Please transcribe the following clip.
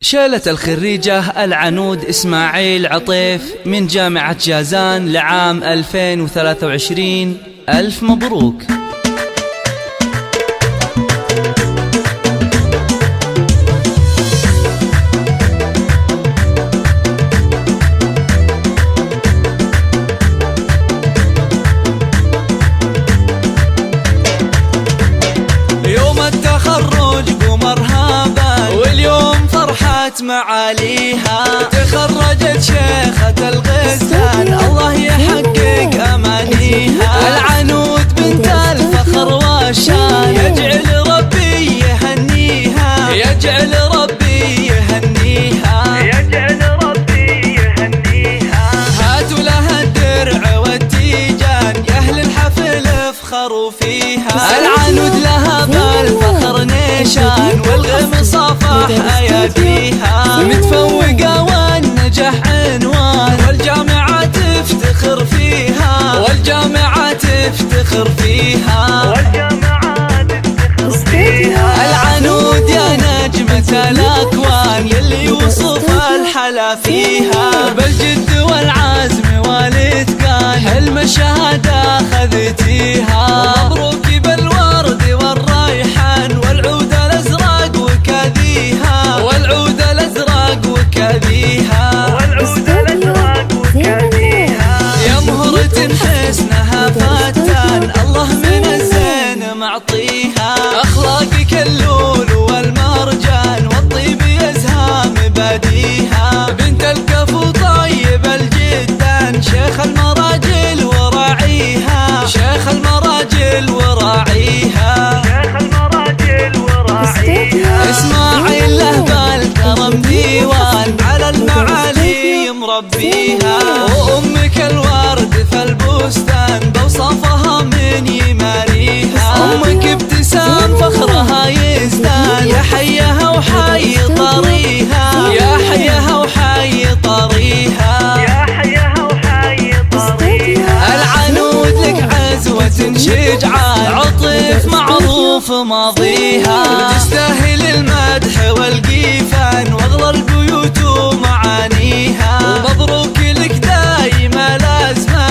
شالت الخريجة العنود إسماعيل عطيف من جامعة جازان لعام 2023. ألف مبروك. يوم التخرج قمرها بان، واليوم فرحت معاليها. تخرجت شيخة الغزلان، الله يحقق أمانيها. العنود بنت الفخر والشان، يجعل ربي يهنيها، يجعل ربي يهنيها، يجعل ربي يهنيها. هاتوا لها الدرع والتيجان، يا أهل الحفل افخروا فيها. العنود لها بالفخر نيشان، والغم صافح أياديها. متفوقة والنجاح عنوان، والجامعة تفتخر فيها، والجامعة تفتخر فيها، والجامعة تفتخر فيها. العنود يا نجمة الأكوان، يلي يوصف الحلا فيها. بالجد والعزم والإتقان، حلم الشهادة خذتيها. مبروك بالورد والريحان، والعود الأزرق وكذيها، والعود الأزرق وكذيها، والعود الأزرق وكذيها. يا مهرة حسنها فتان، الله من الزين معطيها. أخلاقك اللول والمرجان، والطيب يزهى مباديها. بنت الكفو طيب الجدان، شيخ المراجل وراعيها، شيخ المراجل وراعيها، شيخ المراجل وراعيها. اسماعيل له بالكرم ديوان، على المعالي مربيها. وأمك الورد في البستان، بوصفها من يماريها. أمك ابتسام فخرها يزدان، يا حيها وحي طريها، يا حيها وحي طريها، يا حيها وحي طريها. العنود لك عزوة شجعان، عطيف معروف ماضيها. تستاهل المدح والقيفان، واغلى البيوت ومعانيها. ومبروك لك دايم الأزمان،